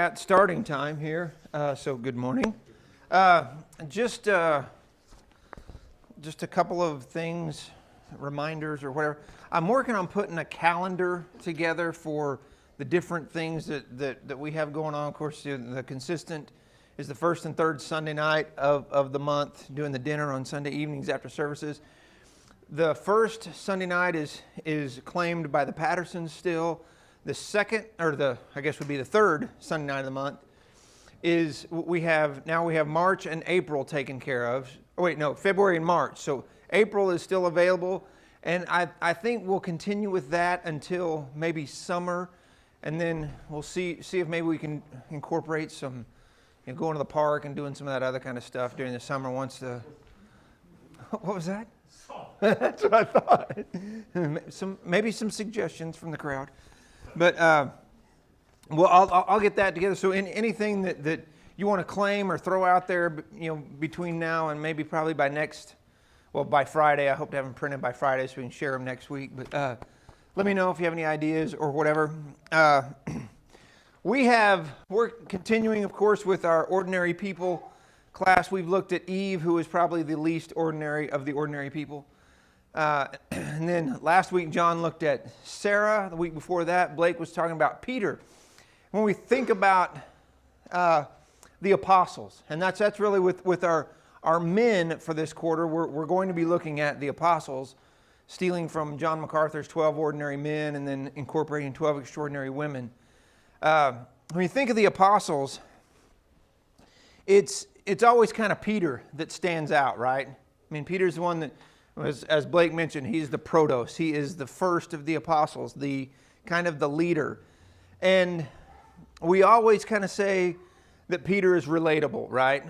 At starting time here, so good morning. Uh, just a couple of things, reminders or whatever. I'm working on putting a calendar together for the different things that we have going on. Of course, the consistent is the first and third Sunday night of the month, doing the dinner on Sunday evenings after services. The first Sunday night is claimed by the Pattersons still. The second, or I guess would be the third Sunday night of the month, is we have March and April taken care of. Oh wait, no, February and March. So April is still available, and I think we'll continue with that until maybe summer, and then we'll see if maybe we can incorporate some, going to the park and doing some of that other kind of stuff during the summer once the. What was that? That's what I thought. Maybe some suggestions from the crowd. But, well, I'll get that together. So anything that you want to claim or throw out there, between now and maybe probably by Friday. I hope to have them printed by Friday so we can share them next week. But let me know if you have any ideas or whatever. We're continuing, of course, with our ordinary people class. We've looked at Eve, who is probably the least ordinary of the ordinary people. And then last week, John looked at Sarah. The week before that, Blake was talking about Peter. When we think about the apostles, and that's really with our men for this quarter, we're going to be looking at the apostles, stealing from John MacArthur's 12 Ordinary Men and then incorporating 12 Extraordinary Women. When you think of the apostles, it's always kind of Peter that stands out, right? I mean, Peter's the one that, as Blake mentioned, he's the protos. He is the first of the apostles, the kind of the leader. And we always kind of say that Peter is relatable, right?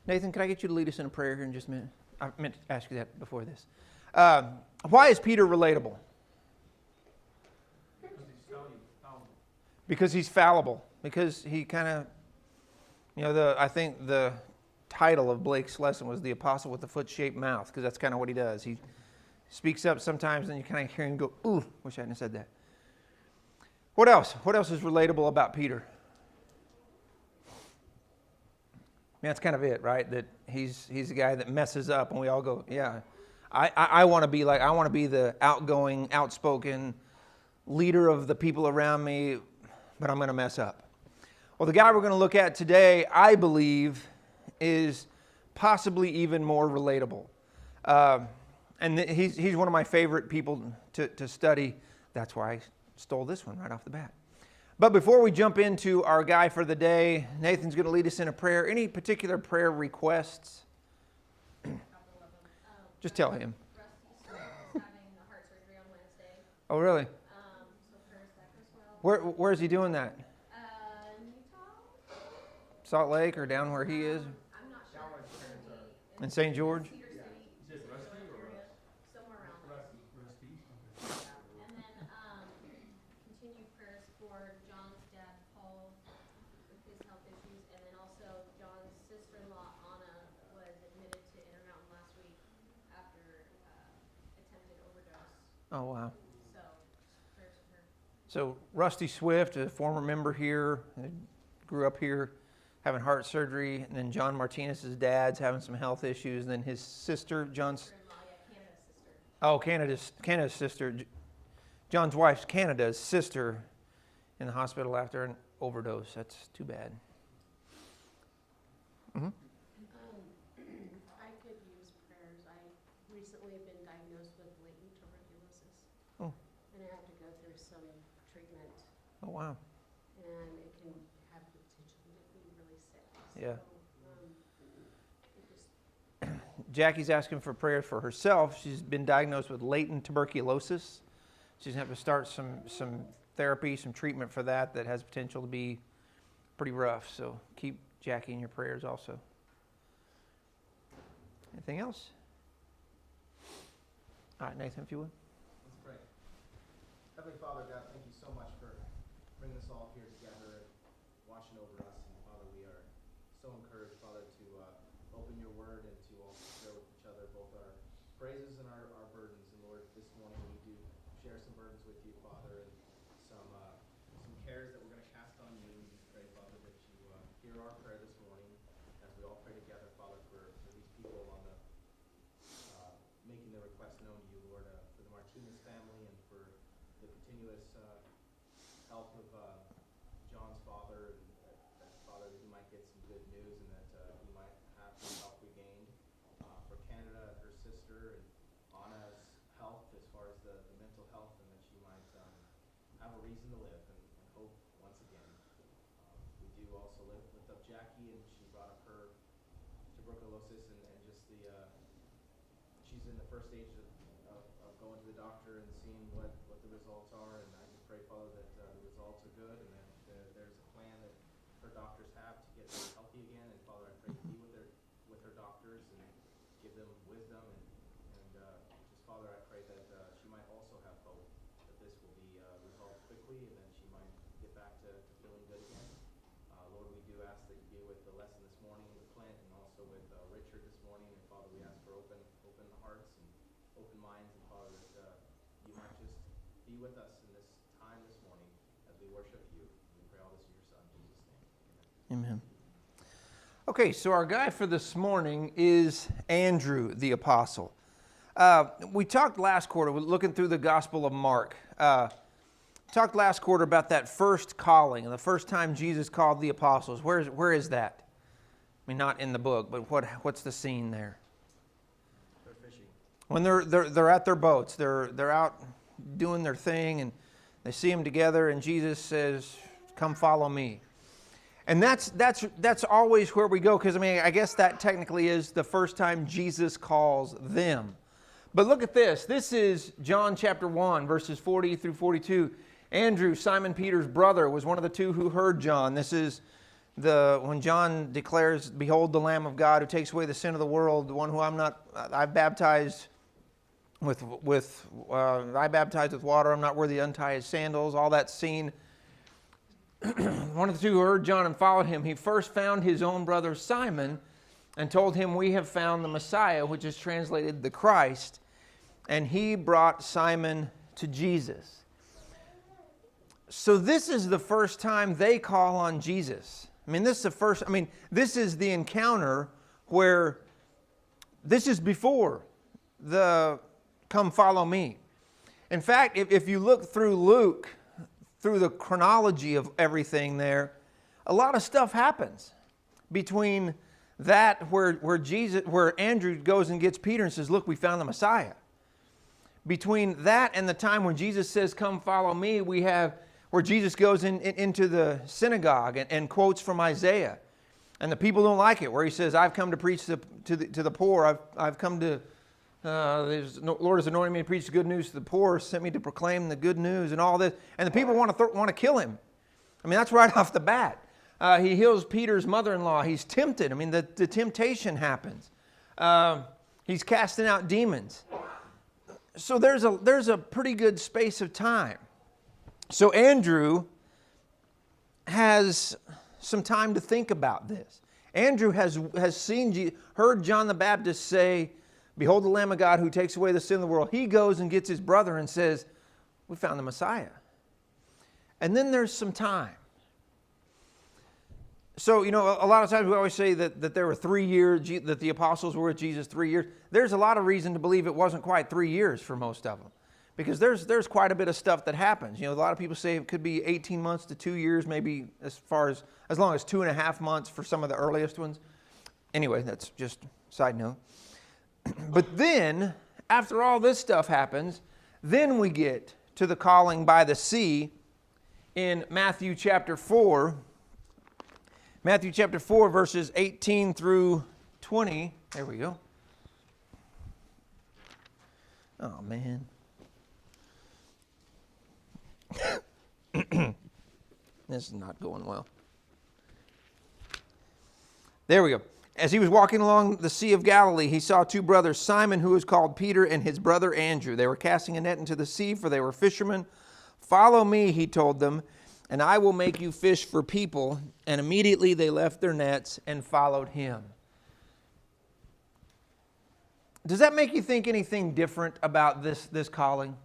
Nathan, can I get you to lead us in a prayer here in just a minute? I meant to ask you that before this. Why is Peter relatable? Because he's fallible. Because he kind of, I think the title of Blake's lesson was The Apostle with the Foot-Shaped Mouth, because that's kind of what he does. He speaks up sometimes and you kind of hear him go, ooh, wish I hadn't said that. What else? What else is relatable about Peter? That's kind of it, right? That he's a guy that messes up and we all go, yeah, I want to be the outgoing, outspoken leader of the people around me, but I'm going to mess up. Well, the guy we're going to look at today, I believe, is possibly even more relatable. And he's one of my favorite people to study. That's why I stole this one right off the bat. But before we jump into our guy for the day, Nathan's going to lead us in a prayer. Any particular prayer requests? Just tell him. Rusty's having a heart surgery on Wednesday. Oh, really? So prayers that goes well. Where is he doing that? Utah? Salt Lake or down where he is? I'm not sure. In St. George? Cedar City. Somewhere around there. And then continued prayers for John's dad, Paul, with his health issues. And then also John's sister-in-law, Anna, was admitted to Intermountain last week after attempted overdose. Oh, wow. So prayers for her. So Rusty Swift, a former member here, grew up here, having heart surgery, and then John Martinez's dad's having some health issues, and then his sister, Canada's sister. Canada's sister. John's wife's Canada's sister in the hospital after an overdose. That's too bad. Mm-hmm. I could use prayers. I recently have been diagnosed with latent tuberculosis. Oh. And I have to go through some treatment. Oh, wow. And it can have the potential to make me really sick. Yeah. So, Jackie's asking for prayer for herself. She's been diagnosed with latent tuberculosis. She's going to have to start some therapy, some treatment for that has potential to be pretty rough. So keep Jackie in your prayers also. Anything else? All right, Nathan, if you would. Let's pray. Heavenly Father, God, thank you so much for bringing us all here together and watching over us. And Father, we are so encouraged, Father, to open your word and to also share with each other both our praises and our burdens. And Lord, this morning we do share some burdens with you, Father, and some cares hear our prayer this morning as we all pray together, Father, for these people on the making their request known to you, Lord, for the Martinez family and for the continuous help of John's father, and that Father, that he might get some good news and that he might have some health regained. For Canada, her sister, and Anna's health as far as the mental health, and that she might have a reason to live and hope once again. We do also lift up Jackie, and she brought up her tuberculosis and just she's in the first stage of going to the doctor and seeing what the results are, and I just pray, Father, that the results are good and that there's a plan that her doctors have to get her healthy again. And Father, I pray to be with her doctors and give them wisdom, and just Father, I pray that she might also have hope that this will be resolved quickly and that she might get back to feeling good again. Lord, we do ask that you be with the lesson this morning with Clint and also with Richard this morning. And Father, we ask for open hearts and open minds, and Father, that you might just be with us in this time this morning as we worship you. We pray all this in your Son, Jesus' name. Amen. Amen. Okay, so our guy for this morning is Andrew the Apostle. We talked last quarter, looking through the Gospel of Mark, talked last quarter about that first calling and the first time Jesus called the apostles. Where is that? I mean, not in the book, but what's the scene there? They're fishing. When they're at their boats, they're out doing their thing, and they see them together, and Jesus says, "Come follow me." And that's always where we go, because I mean, I guess that technically is the first time Jesus calls them. But look at this. This is John chapter 1, verses 40 through 42. Andrew, Simon Peter's brother, was one of the two who heard John. This is when John declares, "Behold the Lamb of God who takes away the sin of the world, the one who I baptized with water. I'm not worthy to untie his sandals." All that scene. One of the two who heard John and followed him, he first found his own brother Simon and told him, "We have found the Messiah," which is translated the Christ. And he brought Simon to Jesus. So this is the first time they call on Jesus. This is the encounter where this is before the "come follow me." In fact, if you look through Luke, through the chronology of everything there, a lot of stuff happens between that where Andrew goes and gets Peter and says, "Look, we found the Messiah." Between that and the time when Jesus says, "Come follow me," we have where Jesus goes into the synagogue and quotes from Isaiah. And the people don't like it, where he says, "I've come to preach to the poor. I've come to, the Lord has anointed me to preach the good news to the poor, sent me to proclaim the good news," and all this. And the people want to kill him. That's right off the bat. He heals Peter's mother-in-law. He's tempted. The temptation happens. He's casting out demons. So there's a pretty good space of time. So Andrew has some time to think about this. Andrew has heard John the Baptist say, "Behold the Lamb of God who takes away the sin of the world." He goes and gets his brother and says, "We found the Messiah." And then there's some time. So, a lot of times we always say that there were 3 years, that the apostles were with Jesus 3 years. There's a lot of reason to believe it wasn't quite 3 years for most of them. Because there's quite a bit of stuff that happens. A lot of people say it could be 18 months to 2 years, maybe as long as 2.5 months for some of the earliest ones. Anyway, that's just a side note. But then, after all this stuff happens, then we get to the calling by the sea in Matthew chapter 4. Matthew chapter 4, verses 18 through 20. There we go. Oh, man. This is not going well. There we go. As he was walking along the Sea of Galilee, he saw two brothers, Simon, who was called Peter, and his brother Andrew. They were casting a net into the sea, for they were fishermen. "Follow me," he told them, "and I will make you fish for people." And immediately they left their nets and followed him. Does that make you think anything different about this calling?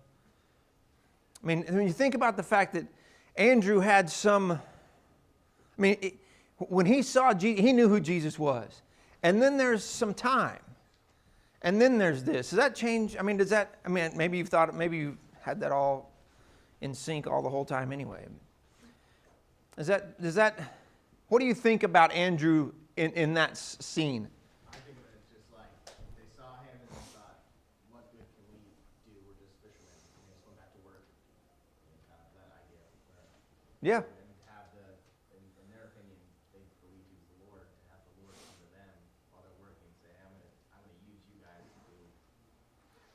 When you think about the fact that Andrew had some... When he saw Jesus, he knew who Jesus was. And then there's some time. And then there's this. Does that change? I mean, maybe you've thought, maybe you had that all in sync all the whole time anyway. What do you think about Andrew in that scene? I think that it's just like they saw him and they thought, what good can we do? We're just fishermen. And they just went back to work. And kind of that idea where Yeah. and have in their opinion, they believe he's the Lord, and have the Lord come to them while they're working and say, I'm gonna use you guys to do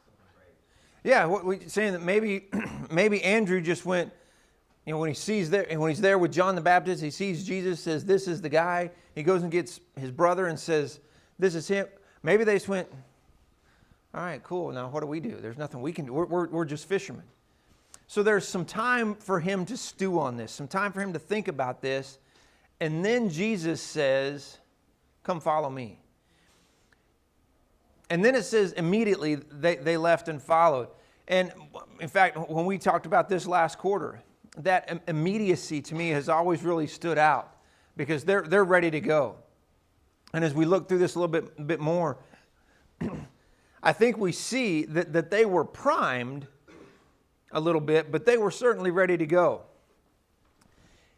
something great. Yeah, what we saying that maybe Andrew just went, when he's there with John the Baptist, he sees Jesus, says, this is the guy. He goes and gets his brother and says, this is him. Maybe they just went, all right, cool. Now what do we do? There's nothing we can do. We're just fishermen. So there's some time for him to stew on this, some time for him to think about this. And then Jesus says, come follow me. And then it says immediately they left and followed. And in fact, when we talked about this last quarter, that immediacy to me has always really stood out because they're ready to go. And as we look through this a little bit more, I think we see that they were primed a little bit, but they were certainly ready to go.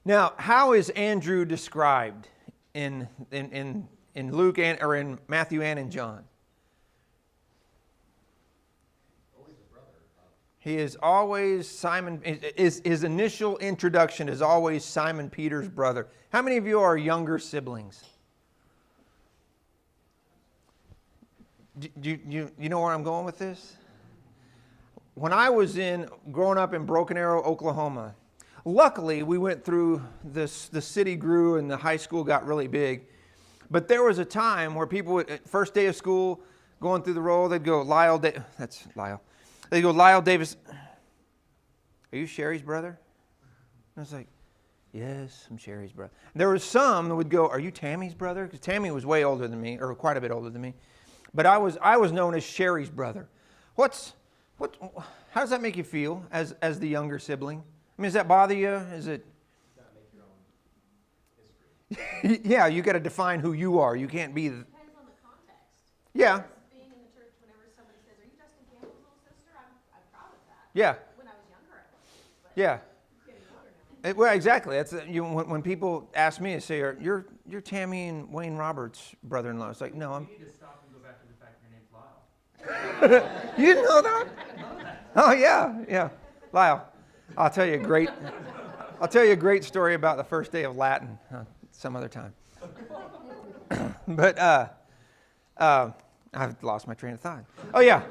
Now, how is Andrew described in Luke or in Matthew and in John? He is always Simon. His initial introduction is always Simon Peter's brother. How many of you are younger siblings? Do you know where I'm going with this? When I was growing up in Broken Arrow, Oklahoma, luckily we went through this. The city grew and the high school got really big. But there was a time where people would, first day of school, going through the roll, they'd go, that's Lyle. They go, Lyle Davis, are you Sherry's brother? And I was like, yes, I'm Sherry's brother. There were some that would go, are you Tammy's brother? Because Tammy was way older than me, or quite a bit older than me. But I was known as Sherry's brother. How does that make you feel as the younger sibling? I mean, does that bother you? Is it? You gotta make your own history. Yeah, you got to define who you are. You can't be. Depends on the context. Yeah. Being in the church, whenever somebody says, "Are you Justin Campbell's little sister?" I'm proud of that. Yeah. When I was younger, I wasn't. But Yeah. I'm getting older now. Well, exactly. That's when people ask me, they say, "You're Tammy and Wayne Roberts' brother-in-law." It's like, no, I'm. You need to stop and go back to the fact your name's Lyle. You didn't know that? Oh yeah. Lyle, I'll tell you a great story about the first day of Latin some other time. But I've lost my train of thought. Oh yeah,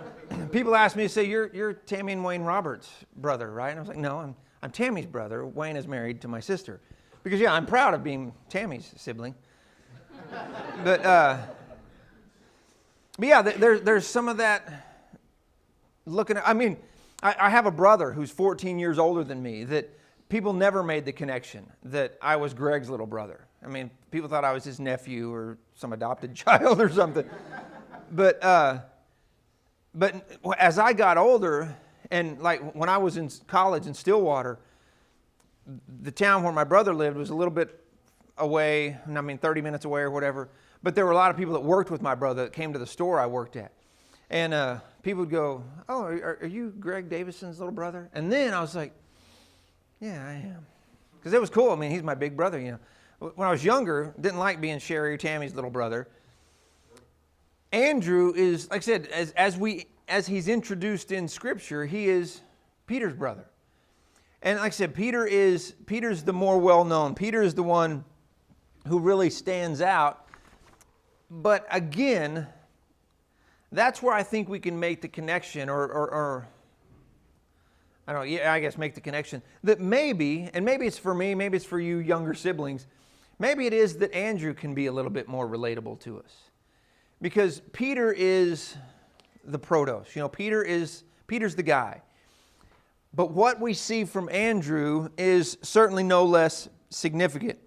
people ask me to say, "You're Tammy and Wayne Roberts' brother, right?" And I was like, "No, I'm Tammy's brother. Wayne is married to my sister." Because yeah, I'm proud of being Tammy's sibling. But yeah, there's some of that. I have a brother who's 14 years older than me that people never made the connection that I was Greg's little brother. I mean, people thought I was his nephew or some adopted child or something. But as I got older, and like when I was in college in Stillwater, the town where my brother lived was a little bit away, 30 minutes away or whatever. But there were a lot of people that worked with my brother that came to the store I worked at. And people would go, "Oh, are you Greg Davison's little brother?" And then I was like, "Yeah, I am." Because it was cool. I mean, he's my big brother, you know. When I was younger, didn't like being Sherry or Tammy's little brother. Andrew is, like I said, as he's introduced in Scripture, he is Peter's brother. And like I said, Peter's the more well-known. Peter is the one who really stands out. But again, that's where I think we can make the connection, or I don't know, yeah, I guess make the connection, that maybe, and maybe it's for me, maybe it's for you younger siblings, maybe it is that Andrew can be a little bit more relatable to us. Because Peter is the protos. You know, Peter's the guy. But what we see from Andrew is certainly no less significant.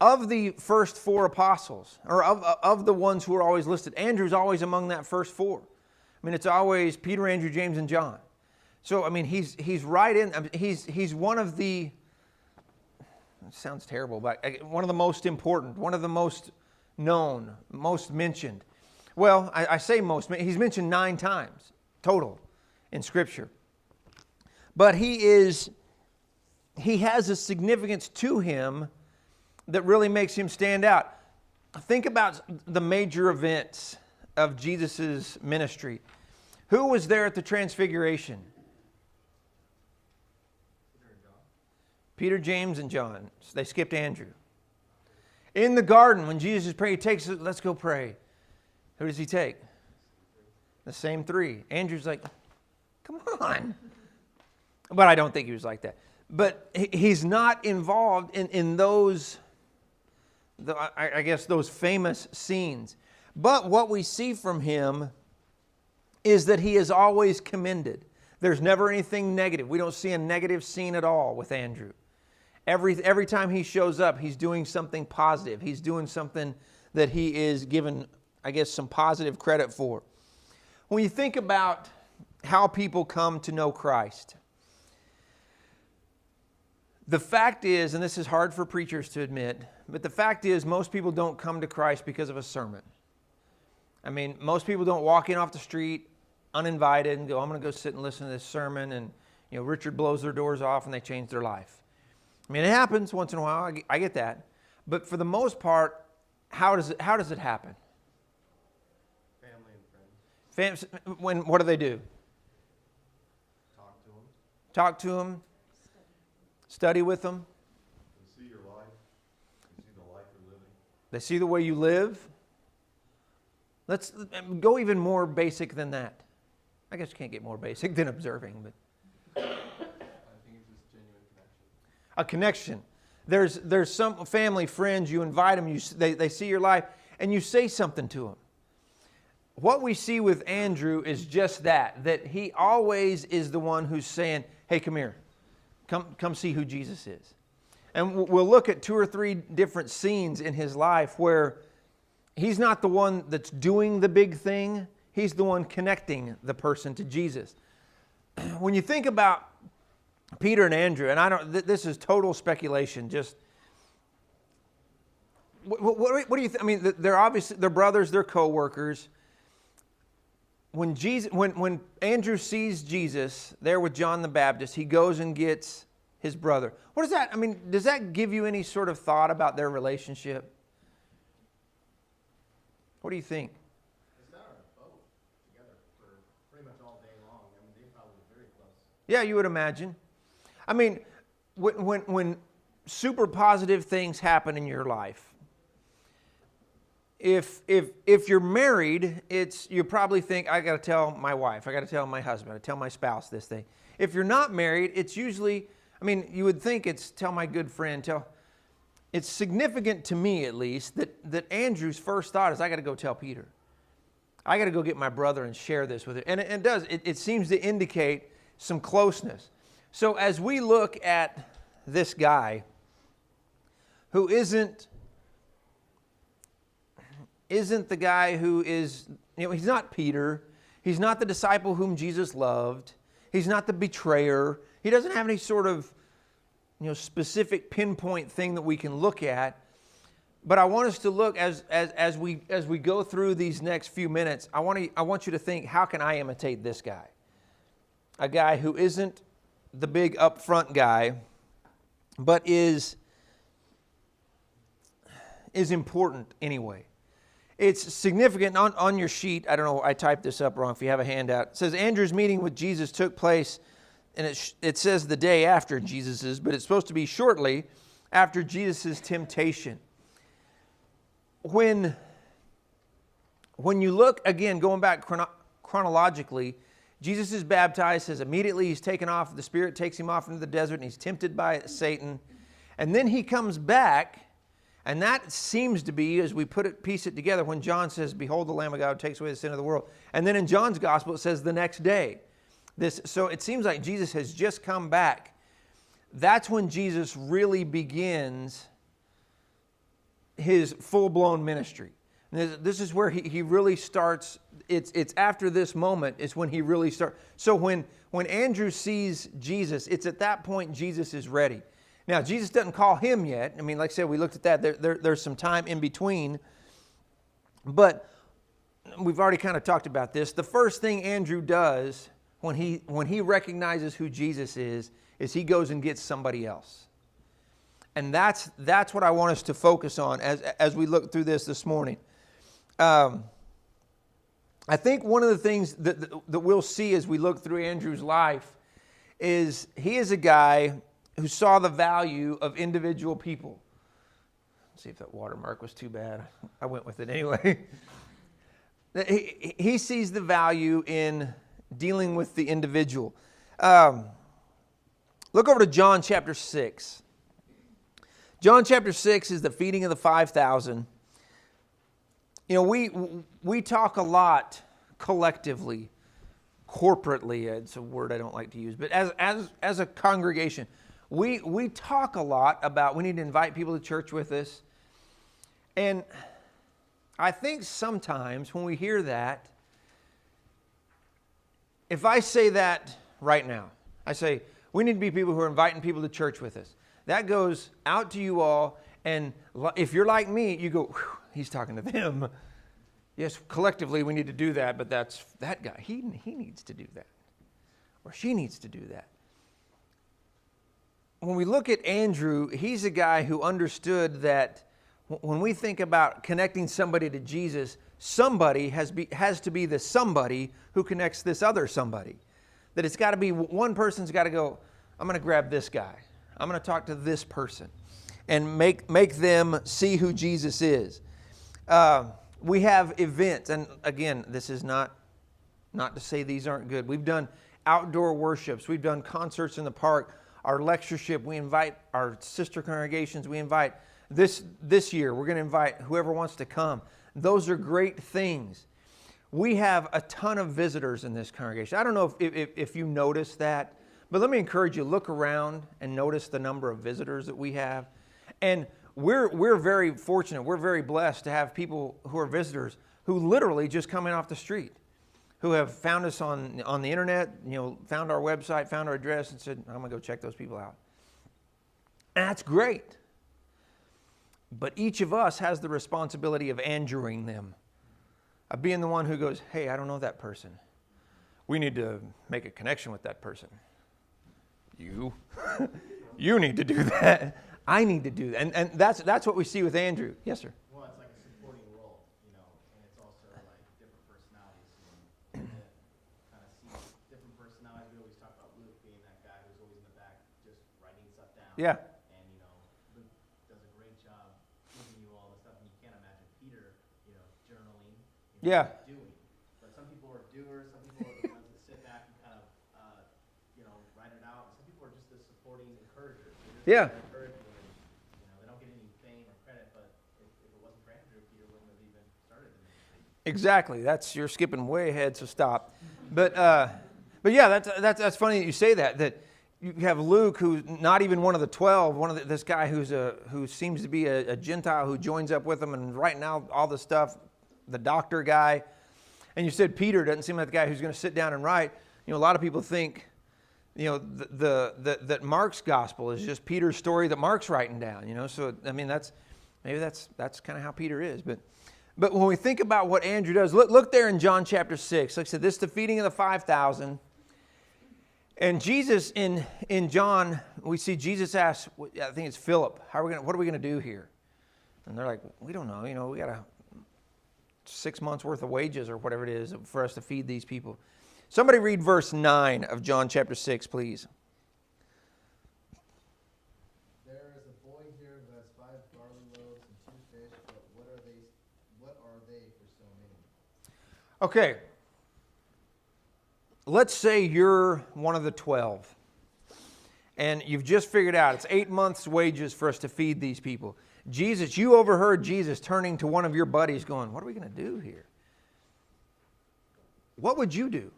Of the first four apostles, or of the ones who are always listed, Andrew's always among that first four. I mean, it's always Peter, Andrew, James, and John. So, I mean, he's right in. He's one of the sounds terrible, but one of the most important, one of the most known, most mentioned. Well, I say most, he's mentioned 9 times total in Scripture. But he has a significance to him that really makes him stand out. Think about the major events of Jesus' ministry. Who was there at the Transfiguration? Peter, James, and John. They skipped Andrew. In the garden, when Jesus is praying, he takes, let's go pray. Who does he take? The same 3. Andrew's like, come on. But I don't think he was like that. But he's not involved in those, I guess, those famous scenes. But what we see from him is that he is always commended. There's never anything negative. We don't see a negative scene at all with Andrew. Every time he shows up, he's doing something positive. He's doing something that he is given, I guess, some positive credit for. When you think about how people come to know Christ, the fact is, and this is hard for preachers to admit, but the fact is most people don't come to Christ because of a sermon. I mean, most people don't walk in off the street uninvited and go, I'm going to go sit and listen to this sermon, and Richard blows their doors off and they change their life. I mean, it happens once in a while. I get that. But for the most part, how does it happen? Family and friends. What do they do? Talk to them. Talk to them. Study with them. They see your life. They see the life you're living. They see the way you live. Let's go even more basic than that. I guess you can't get more basic than observing, but I think it's just genuine connection. a connection. There's some family, friends, you invite them, they see your life, and you say something to them. What we see with Andrew is just that he always is the one who's saying, hey, come here. Come see who Jesus is. And we'll look at 2 or 3 different scenes in his life where he's not the one that's doing the big thing. He's the one connecting the person to Jesus. When you think about Peter and Andrew, and this is total speculation, just what do you think? I mean, they're brothers, they're co-workers. When Andrew sees Jesus there with John the Baptist, he goes and gets his brother. What does that, I mean, does that give you any sort of thought about their relationship? What do you think? They sat on a boat together for pretty much all day long. I mean, they probably were very close. Yeah, you would imagine. I mean, when super positive things happen in your life, if you're married, you probably think, I got to tell my wife, I got to tell my husband, I tell my spouse this thing. If you're not married, it's usually, I mean, you would think it's tell my good friend, it's significant to me at least that Andrew's first thought is I got to go tell Peter. I got to go get my brother and share this with him. And it does. It seems to indicate some closeness. So as we look at this guy who isn't the guy who is, he's not Peter. He's not the disciple whom Jesus loved. He's not the betrayer. He doesn't have any sort of specific pinpoint thing that we can look at. But I want us to look as we go through these next few minutes. I want you to think, how can I imitate this guy? A guy who isn't the big upfront guy, but is important anyway. It's significant on your sheet. I don't know, I typed this up wrong if you have a handout. It says Andrew's meeting with Jesus took place, and it says the day after Jesus's, but it's supposed to be shortly after Jesus's temptation. When you look, again, going back chronologically, Jesus is baptized, says immediately he's taken off, the Spirit takes him off into the desert, and he's tempted by Satan. And then he comes back, and that seems to be, as we piece it together, when John says, behold the Lamb of God who takes away the sin of the world. And then in John's gospel, it says the next day. So it seems like Jesus has just come back. That's when Jesus really begins his full-blown ministry. This is where he really starts. It's after this moment is when he really starts. So when Andrew sees Jesus, it's at that point Jesus is ready. Now, Jesus doesn't call him yet. I mean, like I said, we looked at that. There's some time in between. But we've already kind of talked about this. The first thing Andrew does when he recognizes who Jesus is he goes and gets somebody else. And that's what I want us to focus on as we look through this morning. I think one of the things that we'll see as we look through Andrew's life is he is a guy who saw the value of individual people. Let's see if that watermark was too bad. I went with it anyway. He sees the value in dealing with the individual. Look over to John chapter 6. John chapter 6 is the feeding of the 5,000. You know, we talk a lot collectively, corporately. It's a word I don't like to use, but as a congregation, we talk a lot about we need to invite people to church with us. And I think sometimes when we hear that, if I say that right now, I say, we need to be people who are inviting people to church with us. That goes out to you all, and if you're like me, you go, he's talking to them. Yes, collectively we need to do that, but that's that guy. He needs to do that, or she needs to do that. When we look at Andrew, he's a guy who understood that when we think about connecting somebody to Jesus, somebody has to be the somebody who connects this other somebody. That it's got to be one person's got to go, I'm going to grab this guy. I'm going to talk to this person and make them see who Jesus is. We have events, and again, this is not to say these aren't good. We've done outdoor worships. We've done concerts in the park. Our lectureship, we invite our sister congregations. We invite this year, we're going to invite whoever wants to come. Those are great things. We have a ton of visitors in this congregation. I don't know if you notice that, but let me encourage you, look around and notice the number of visitors that we have. And we're very fortunate, we're very blessed to have people who are visitors who literally just come in off the street, who have found us on the internet, found our website, found our address, and said, I'm going to go check those people out. And that's great. But each of us has the responsibility of Andrewing them, of being the one who goes, hey, I don't know that person. We need to make a connection with that person. You need to do that. I need to do that. And that's what we see with Andrew. Yes, sir. Well, it's like a supporting role, and it's also like different personalities. And kind of see different personalities. We always talk about Luke being that guy who's always in the back just writing stuff down. Yeah. And, Luke does a great job giving you all the stuff. And you can't imagine Peter, journaling. Yeah. Doing. But some people are doers. Some people are the ones that sit back and kind of, write it out. And some people are just the supporting encouragers. They're just Yeah. encouraging and, they don't get any fame or credit. But if it wasn't for Andrew, Peter wouldn't have even started the ministry. Exactly. You're skipping way ahead, so stop. But yeah, that's funny that you say that you have Luke, who's not even one of the 12, this guy who seems to be a Gentile who joins up with them and writing out all the stuff, the doctor guy. And you said Peter doesn't seem like the guy who's going to sit down and write. A lot of people think, that Mark's gospel is just Peter's story that Mark's writing down. So I mean that's kind of how Peter is. But when we think about what Andrew does, look there in John chapter 6. Like I said, this is the feeding of the 5,000. And Jesus in John, we see Jesus ask, I think it's Philip, what are we going to do here? And they're like, we don't know. We got 6 months worth of wages or whatever it is for us to feed these people. Somebody read verse 9 of John chapter 6, please. There is a boy here who has 5 barley loaves and 2 fish, but what are they for so many? Okay. Let's say you're one of the 12. And you've just figured out it's 8 months' wages for us to feed these people. You overheard Jesus turning to one of your buddies going, what are we going to do here? What would you do?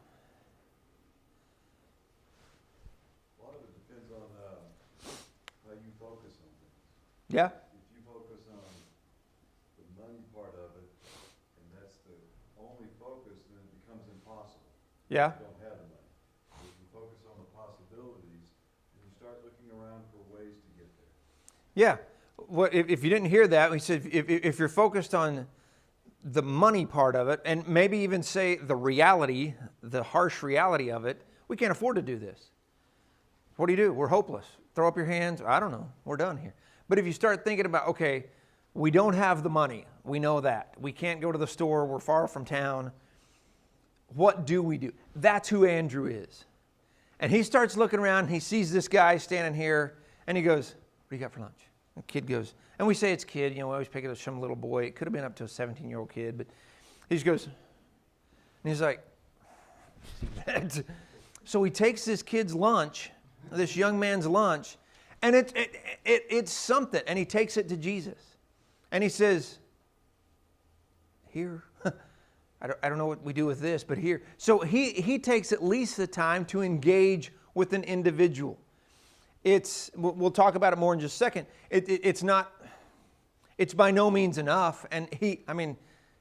A lot of it depends on how you focus on things. Yeah? If you focus on the money part of it, and that's the only focus, then it becomes impossible. Yeah? You don't have the money. If you focus on the possibilities, and you start looking around for ways to get there. Yeah. What if you didn't hear that? We said if you're focused on the money part of it, and maybe even say the reality, the harsh reality of it, we can't afford to do this. What do? We're hopeless. Throw up your hands. I don't know. We're done here. But if you start thinking about, okay, we don't have the money. We know that. We can't go to the store. We're far from town. What do we do? That's who Andrew is. And he starts looking around. He sees this guy standing here, and he goes, "What do you got for lunch?" The kid goes, and we say it's kid. You know, we always pick it up some little boy. It could have been up to a 17-year-old kid, but he just goes, and he's like, so he takes this kid's lunch, this young man's lunch, and it's something. And he takes it to Jesus. And he says, "Here." I don't know what we do with this, but here. So he takes at least the time to engage with an individual. We'll talk about it more in just a second. It's by no means enough. And he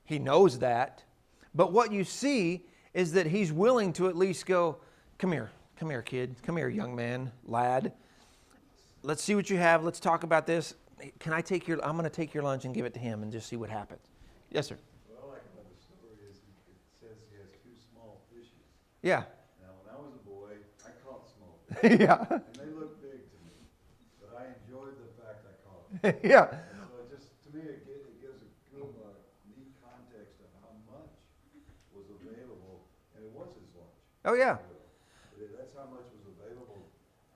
knows that. But what you see is that he's willing to at least go, come here, kid. Come here, young man, lad. Let's see what you have. Let's talk about this. I'm going to take your lunch and give it to him and just see what happens. Yes, sir. What I like about the story is it says he has 2 small fishes. Yeah. Now, when I was a boy, I caught small fish. Yeah. And they looked big to me. But I enjoyed the fact I caught them. Yeah. And so to me, it gives a good, neat context of how much was available. And it was his lunch. Oh, yeah. That's how much was available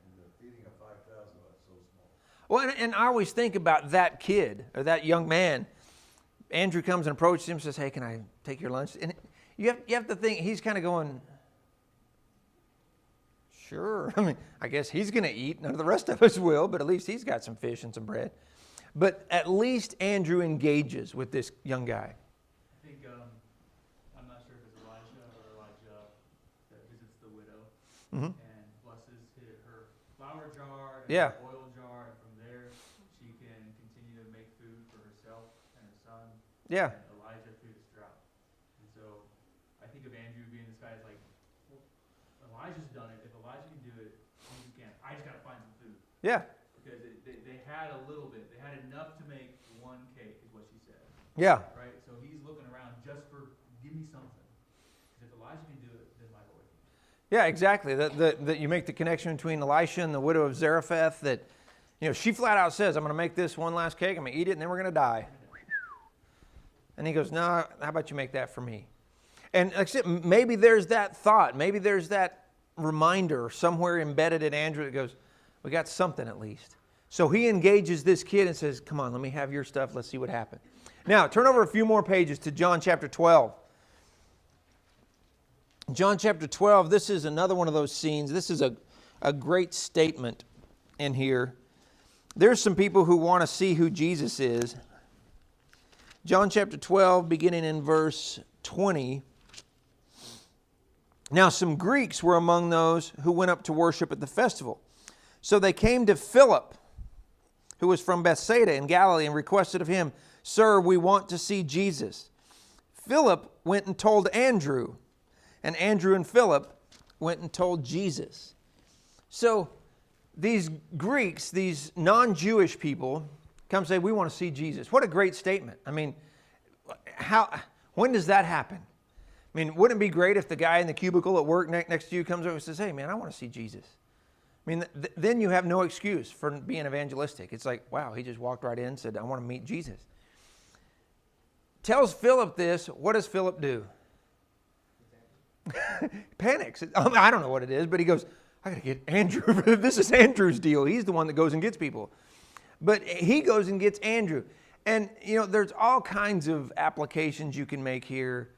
in the feeding of 5,000. That's so small. Well, and I always think about that kid or that young man. Andrew comes and approaches him and says, "Hey, can I take your lunch?" And you have to think, he's kind of going, sure. I guess he's going to eat. None of the rest of us will, but at least he's got some fish and some bread. But at least Andrew engages with this young guy. I think, I'm not sure if it's Elijah or Elijah that visits the widow Mm-hmm. and blesses her flour jar and Yeah. her oil jar, and from there she can continue to make food for herself and her son Yeah. and Elijah through this drought. And so I think of Andrew being this guy that's like, well, Elijah's done it. If Elijah can do it, Jesus can. I just got to find some food. Yeah. Because they had a little bit. They had enough to make 1 cake, is what she said. Yeah. Right? So he's looking around just for, give me something. Because if Elijah can do it, then my Lord can. Yeah, exactly. That you make the connection between Elisha and the widow of Zarephath, that, she flat out says, "I'm going to make this one last cake, I'm going to eat it, and then we're going to die." And he goes, "No, how about you make that for me?" And like I said, maybe there's that thought, maybe there's that reminder somewhere embedded in Andrew that goes, we got something at least. So he engages this kid and says, "Come on, let me have your stuff, let's see what happens." Now, turn over a few more pages to John chapter 12. John chapter 12, this is another one of those scenes. This is a great statement in here. There's some people who want to see who Jesus is. John chapter 12, beginning in verse 20. Now some Greeks were among those who went up to worship at the festival. So they came to Philip, who was from Bethsaida in Galilee, and requested of him, "Sir, we want to see Jesus." Philip went and told Andrew, and Andrew and Philip went and told Jesus. So these Greeks, these non-Jewish people, come say, "We want to see Jesus." What a great statement. When does that happen? Wouldn't it be great if the guy in the cubicle at work next to you comes over and says, "Hey, man, I want to see Jesus"? Then you have no excuse for being evangelistic. It's like, wow, he just walked right in and said, "I want to meet Jesus." Tells Philip this. What does Philip do? Panics. I don't know what it is, but he goes, "I got to get Andrew." This is Andrew's deal. He's the one that goes and gets people. But he goes and gets Andrew. And, there's all kinds of applications you can make here.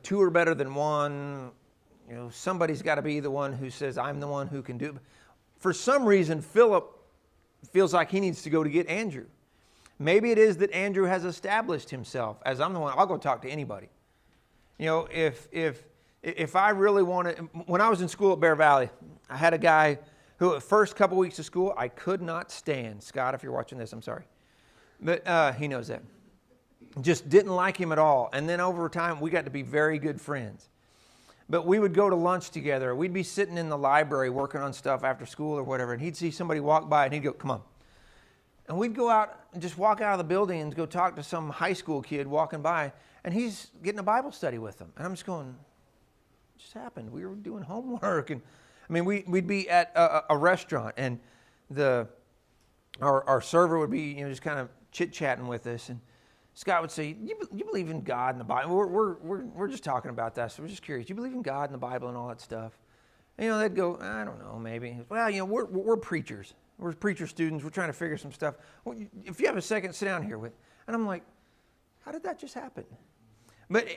2 are better than 1. Somebody's got to be the one who says, "I'm the one who can do it." For some reason, Philip feels like he needs to go to get Andrew. Maybe it is that Andrew has established himself as, "I'm the one, I'll go talk to anybody." If I really want to, when I was in school at Bear Valley, I had a guy who at first couple weeks of school, I could not stand. Scott, if you're watching this, I'm sorry. But he knows that. Just didn't like him at all. And then over time, we got to be very good friends. But we would go to lunch together. We'd be sitting in the library working on stuff after school or whatever, and he'd see somebody walk by and he'd go, come on. And we'd go out and just walk out of the building and go talk to some high school kid walking by, and he's getting a Bible study with them. And I'm just going, what just happened? We were doing homework. And I mean, we'd be at a restaurant, and our server would be, just kind of chit-chatting with us, and Scott would say, you believe in God and the Bible? We're just talking about that, so we're just curious. You believe in God and the Bible and all that stuff? And, they'd go, I don't know, maybe. Well, we're preachers. We're preacher students. We're trying to figure some stuff. Well, if you have a second, sit down here with. And I'm like, how did that just happen? But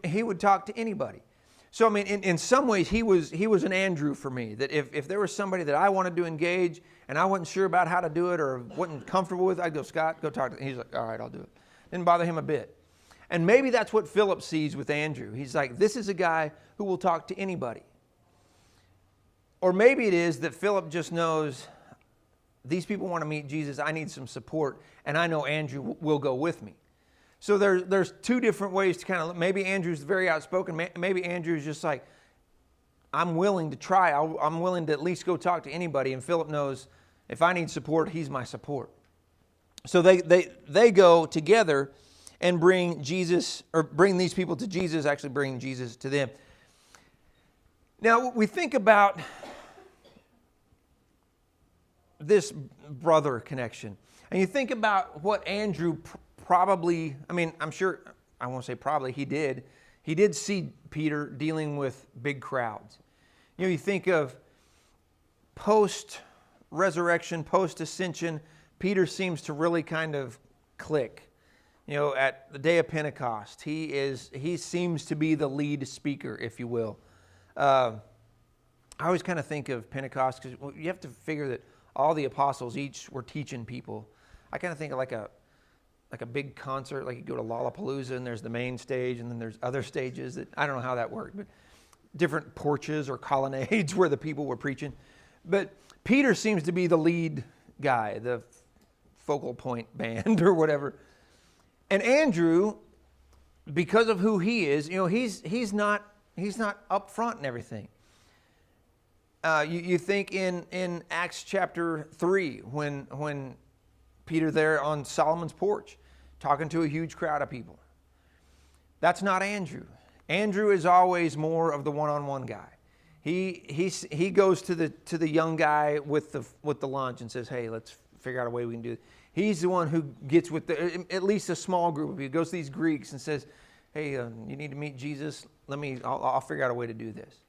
he would talk to anybody. So, I mean, in some ways, he was an Andrew for me, that if there was somebody that I wanted to engage and I wasn't sure about how to do it or wasn't comfortable with, I'd go, Scott, go talk to him. He's like, all right, I'll do it. Didn't bother him a bit. And maybe that's what Philip sees with Andrew. He's like, this is a guy who will talk to anybody. Or maybe it is that Philip just knows these people want to meet Jesus. I need some support, and I know Andrew will go with me. So there's two different ways to kind of, maybe Andrew's very outspoken. Maybe Andrew's just like, I'm willing to try. I'm willing to at least go talk to anybody. And Philip knows if I need support, he's my support. So they go together and bring Jesus, or bring these people to Jesus, actually bring Jesus to them. Now, we think about this brother connection. And you think about what Andrew probably, I'm sure, I won't say probably, he did see Peter dealing with big crowds. You think of post-resurrection, post-ascension, Peter seems to really kind of click. At the day of Pentecost, he seems to be the lead speaker, if you will. I always kind of think of Pentecost because you have to figure that all the apostles each were teaching people. I kind of think of like a big concert, like you go to Lollapalooza and there's the main stage and then there's other stages that I don't know how that worked, but different porches or colonnades where the people were preaching. But Peter seems to be the lead guy, the focal point band or whatever. And Andrew, because of who he is, he's not up front and everything. You think in Acts chapter 3 when Peter there on Solomon's porch talking to a huge crowd of people. That's not Andrew. Andrew is always more of the one-on-one guy. He goes to the young guy with the lunch and says, "Hey, let's figure out a way we can do it." He's the one who gets with at least a small group of people. He goes to these Greeks and says, "Hey, you need to meet Jesus. I'll figure out a way to do this."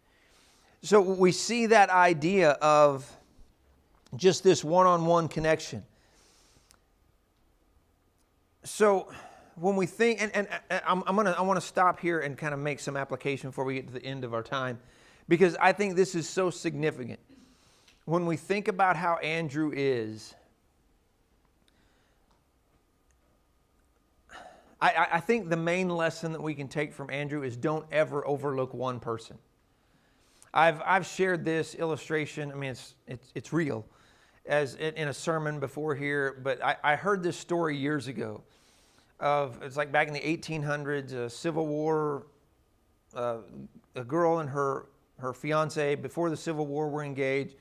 So we see that idea of just this one-on-one connection. So when we think, and I want to stop here and kind of make some application before we get to the end of our time, because I think this is so significant. When we think about how Andrew is, I think the main lesson that we can take from Andrew is don't ever overlook one person. I've shared this illustration. It's real, as in a sermon before here. But I heard this story years ago. It's like back in the 1800s, a Civil War. A girl and her fiance before the Civil War were engaged.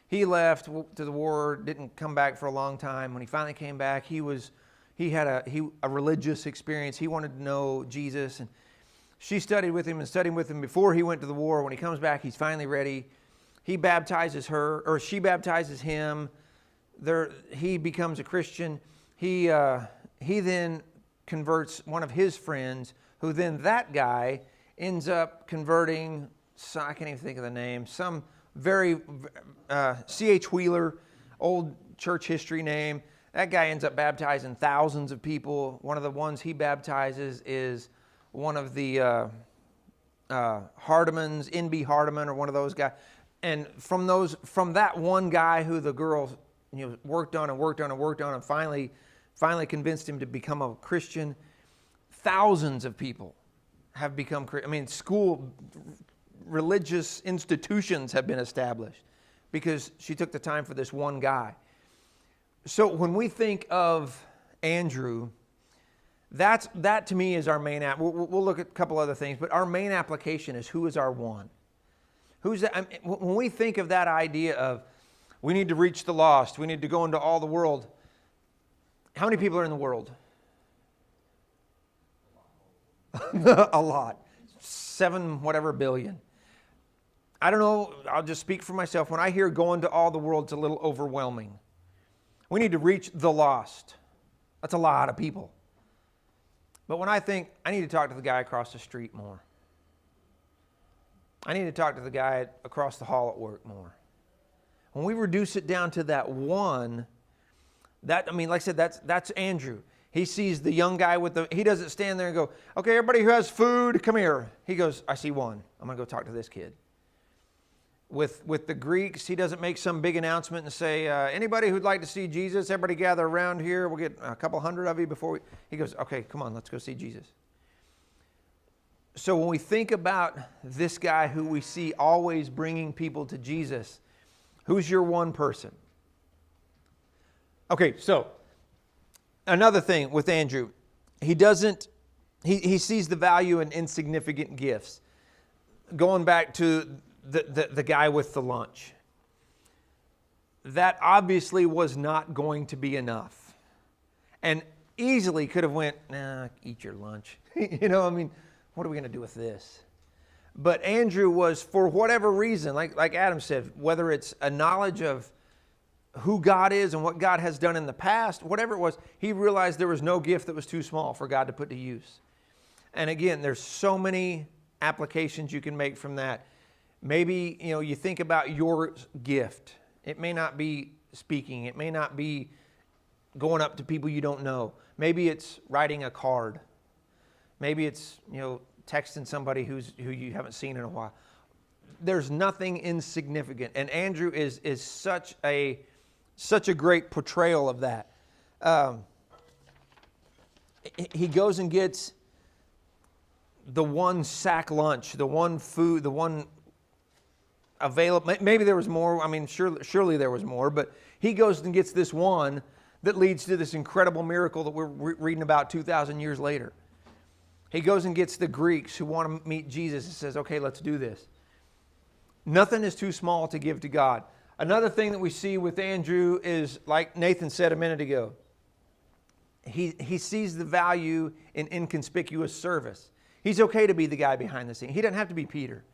He left to the war, didn't come back for a long time. When he finally came back, he had a religious experience. He wanted to know Jesus, and she studied with him before he went to the war. When he comes back, he's finally ready. He baptizes her, or she baptizes him. He becomes a Christian. He then converts one of his friends, who then that guy ends up converting, I can't even think of the name, some very, C.H. Wheeler, old church history name. That guy ends up baptizing thousands of people. One of the ones he baptizes is one of the Hardemans, N.B. Hardeman, or one of those guys. And from that one guy who the girl worked on and finally convinced him to become a Christian, thousands of people have become Christian. School, religious institutions have been established because she took the time for this one guy. So when we think of Andrew, That to me is our main app. We'll look at a couple other things, but our main application is who is our one. Who's that? I mean, when we think of that idea of we need to reach the lost, we need to go into all the world. How many people are in the world? A lot. 7 whatever billion. I don't know, I'll just speak for myself. When I hear going to all the world, it's a little overwhelming. We need to reach the lost. That's a lot of people. But when I think, I need to talk to the guy across the street more. I need to talk to the guy across the hall at work more. When we reduce it down to that one, like I said, that's Andrew. He sees the young guy he doesn't stand there and go, okay, everybody who has food, come here. He goes, I see one. I'm going to go talk to this kid. With the Greeks, he doesn't make some big announcement and say, anybody who'd like to see Jesus, everybody gather around here. We'll get a couple hundred of you before he goes, okay, come on, let's go see Jesus. So when we think about this guy who we see always bringing people to Jesus, who's your one person? Okay, so another thing with Andrew, he sees the value in insignificant gifts. Going back to the guy with the lunch. That obviously was not going to be enough. And easily could have went, nah, eat your lunch. What are we going to do with this? But Andrew was, for whatever reason, like Adam said, whether it's a knowledge of who God is and what God has done in the past, whatever it was, he realized there was no gift that was too small for God to put to use. And again, there's so many applications you can make from that. Maybe, you think about your gift. It may not be speaking. It may not be going up to people you don't know. Maybe it's writing a card. Maybe it's, texting somebody who you haven't seen in a while. There's nothing insignificant. And Andrew is such a great portrayal of that. He goes and gets the one sack lunch, the one food, the one available. Maybe there was more. Surely there was more. But he goes and gets this one that leads to this incredible miracle that we're reading about 2,000 years later. He goes and gets the Greeks who want to meet Jesus and says, okay, let's do this. Nothing is too small to give to God. Another thing that we see with Andrew is, like Nathan said a minute ago, he sees the value in inconspicuous service. He's okay to be the guy behind the scene. He doesn't have to be Peter.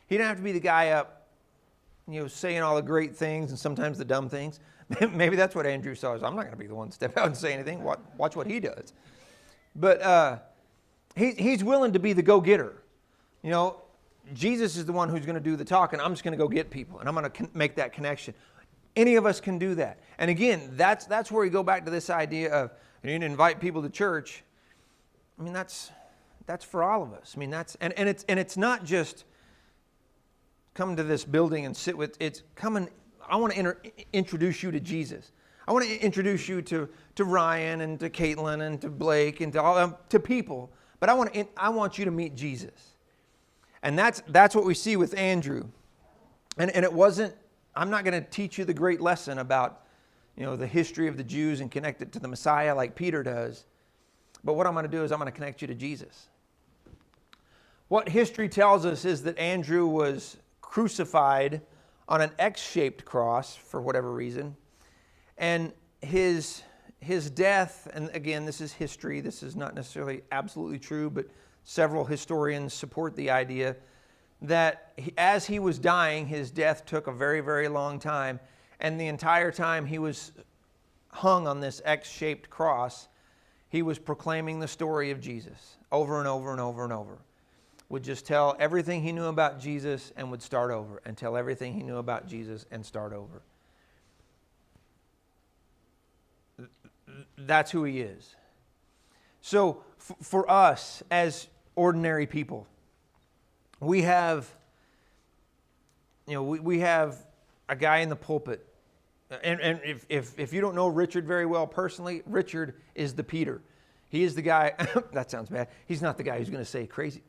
He doesn't have to be the guy up, saying all the great things and sometimes the dumb things. Maybe that's what Andrew saw. I'm not going to be the one to step out and say anything. Watch what he does. But he's willing to be the go-getter. Jesus is the one who's going to do the talking. I'm just going to go get people, and I'm going to make that connection. Any of us can do that. And again, that's where we go back to this idea of you need to invite people to church. That's for all of us. It's not just come to this building and sit with. It's come. I want to introduce you to Jesus. I want to introduce you to Ryan and to Caitlin and to Blake and to all to people. But I want you to meet Jesus. And that's what we see with Andrew. And it wasn't, I'm not going to teach you the great lesson about, the history of the Jews and connect it to the Messiah like Peter does. But what I'm going to do is I'm going to connect you to Jesus. What history tells us is that Andrew was crucified on an X-shaped cross for whatever reason. And his death, and again, this is history, this is not necessarily absolutely true, but several historians support the idea that as he was dying, his death took a very, very long time. And the entire time he was hung on this X-shaped cross, he was proclaiming the story of Jesus over and over and over and over. Would just tell everything he knew about Jesus and would start over, and tell everything he knew about Jesus and start over. That's who he is. So for us as ordinary people, we have, we have a guy in the pulpit. And if you don't know Richard very well personally, Richard is the Peter. He is the guy, that sounds bad. He's not the guy who's going to say crazy.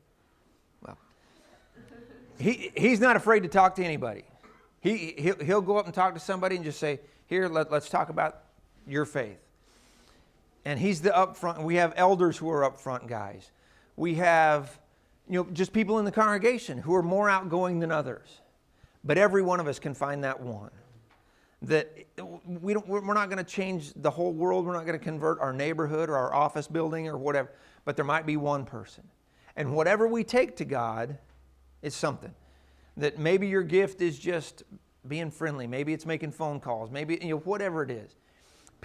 Well, he's not afraid to talk to anybody. He'll go up and talk to somebody and just say, here, let's talk about your faith. And he's the up front. We have elders who are up front guys. We have, just people in the congregation who are more outgoing than others. But every one of us can find that one. That we're not going to change the whole world. We're not going to convert our neighborhood or our office building or whatever. But there might be one person. And whatever we take to God is something. That maybe your gift is just being friendly. Maybe it's making phone calls. Maybe, whatever it is.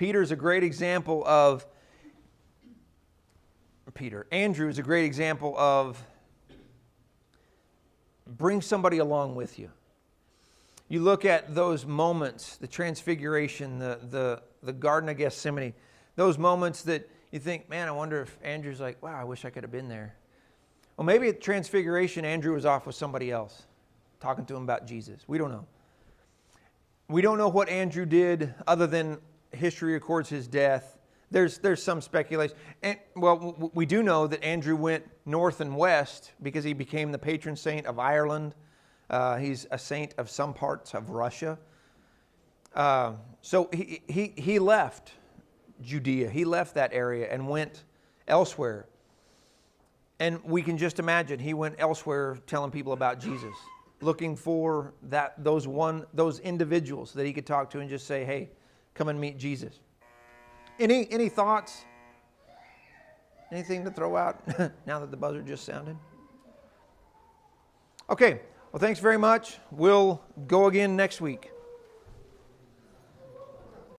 Andrew is a great example of bring somebody along with you. You look at those moments, the Transfiguration, the Garden of Gethsemane, those moments that you think, man, I wonder if Andrew's like, wow, I wish I could have been there. Well, maybe at Transfiguration, Andrew was off with somebody else, talking to him about Jesus. We don't know. We don't know what Andrew did other than history records his death. There's some speculation. And, well, we do know that Andrew went north and west because he became the patron saint of Ireland. He's a saint of some parts of Russia. So he left Judea. He left that area and went elsewhere. And we can just imagine he went elsewhere telling people about Jesus, looking for those individuals that he could talk to and just say, hey, come and meet Jesus. Any thoughts? Anything to throw out now that the buzzer just sounded? Okay. Well, thanks very much. We'll go again next week.